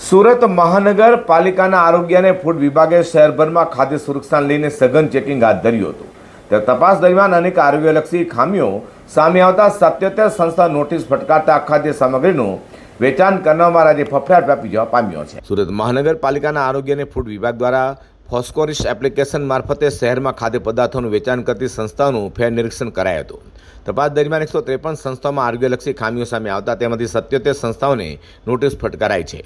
સુરત મહાનગરપાલિકાના આરોગ્ય અને ફૂડ વિભાગે શહેરભરમાં ખાદ્ય સુરક્ષાને લઈને સઘન ચેકિંગ હાથ ધર્યું હતું. ત્યારે તપાસ દરમિયાન અનેક આરોગ્યલક્ષી ખામીઓ સામે આવતા 77 સંસ્થા નોટિસ ફટકારતા અખાદ્ય સામગ્રીનું વેચાણ કરનારમાં રાજ્ય ફફડાટ વ્યાપી જવા પામ્યો છે. સુરત મહાનગરપાલિકાના આરોગ્ય અને ફૂડ વિભાગ દ્વારા ફોસ્કોરિસ એપ્લિકેશન મારફતે શહેરમાં ખાદ્ય પદાર્થોનું વેચાણ કરતી સંસ્થાઓનું ફેર નિરીક્ષણ કરાયું હતું. તપાસ દરમિયાન 153 સંસ્થાઓમાં આરોગ્યલક્ષી ખામીઓ સામે આવતા તેમાંથી 77 સંસ્થાઓને નોટિસ ફટકારાઈ છે.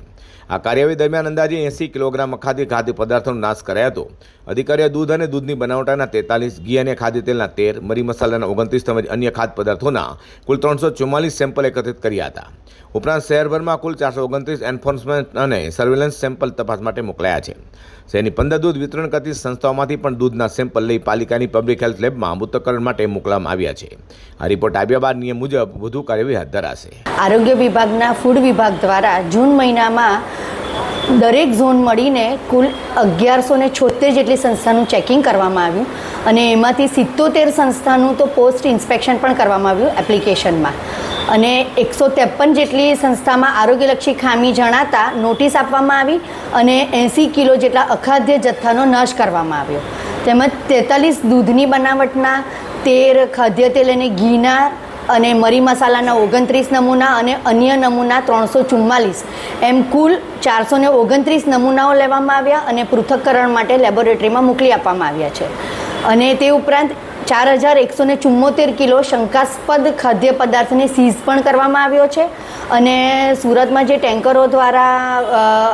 આ કાર્યવાહી દરમિયાન અંદાજે 80 કિલોગ્રામ અખાદ્ય ખાદ્ય પદાર્થોનો નાશ કરાયો હતો. અધિકારીઓએ દૂધ અને દૂધની બનાવટના 43, ઘી અને ખાદ્ય તેલના 13, મરી મસાલાના 29 તેમજ અન્ય ખાદ્ય પદાર્થોના કુલ 344 સેમ્પલ એકત્રિત કર્યા હતા. ઉપરાંત શહેરભરમાં કુલ 429 એન્ફોર્સમેન્ટ અને સર્વેલન્સ સેમ્પલ તપાસ માટે મોકલાયા છે. શહેરની 15 દૂધ વિતરણ કરતી સંસ્થાઓમાંથી પણ દૂધના સેમ્પલ લઈ પાલિકાની પબ્લિક હેલ્થ લેબમાં મૃતકરણ માટે મોકલવામાં આવ્યા છે. આ રિપોર્ટ આવ્યા બાદ નિયમ મુજબ વધુ કાર્યવાહી હાથ ધરાશે. આરોગ્ય વિભાગના ફૂડ વિભાગ દ્વારા જૂન મહિનામાં દરેક ઝોન મળીને કુલ 1176 જેટલી સંસ્થાનું ચેકિંગ કરવામાં આવ્યું અને એમાંથી 77 સંસ્થાનું તો પોસ્ટ ઇન્સ્પેક્શન પણ કરવામાં આવ્યું એપ્લિકેશનમાં અને 153 જેટલી સંસ્થામાં આરોગ્યલક્ષી ખામી જણાતા નોટિસ આપવામાં આવી અને 80 કિલો જેટલા અખાદ્ય જથ્થાનો નાશ કરવામાં આવ્યો. તેમજ 43 દૂધની બનાવટના 13 ખાદ્ય તેલ અને ઘીના અને મરી મસાલાના 29 નમૂના અને અન્ય નમૂના 344 એમ કુલ 429 નમૂનાઓ લેવામાં આવ્યા અને પૃથ્થકરણ માટે લેબોરેટરીમાં મોકલી આપવામાં આવ્યા છે. અને તે ઉપરાંત 4174 કિલો શંકાસ્પદ ખાદ્ય પદાર્થને સીઝ પણ કરવામાં આવ્યો છે. અને સુરતમાં જે ટેન્કરો દ્વારા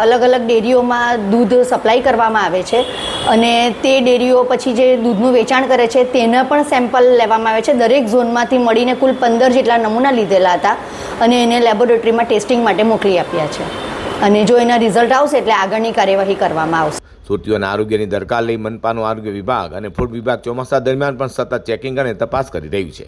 અલગ અલગ ડેરીઓમાં દૂધ સપ્લાય કરવામાં આવે છે અને તે ડેરીઓ પછી જે દૂધનું વેચાણ કરે છે તેના પણ સેમ્પલ લેવામાં આવે છે. દરેક ઝોનમાંથી મળીને કુલ 15 જેટલા નમૂના લીધેલા હતા અને એને લેબોરેટરીમાં ટેસ્ટિંગ માટે મોકલી આપ્યા છે. અને જો એના રિઝલ્ટ આવશે એટલે આગળની કાર્યવાહી કરવામાં આવશે. સુરતીઓના આરોગ્યની દરકાર લઈ મનપાનો આરોગ્ય વિભાગ અને ફૂડ વિભાગ ચોમાસા દરમિયાન પણ સતત ચેકિંગ અને તપાસ કરી રહ્યું છે.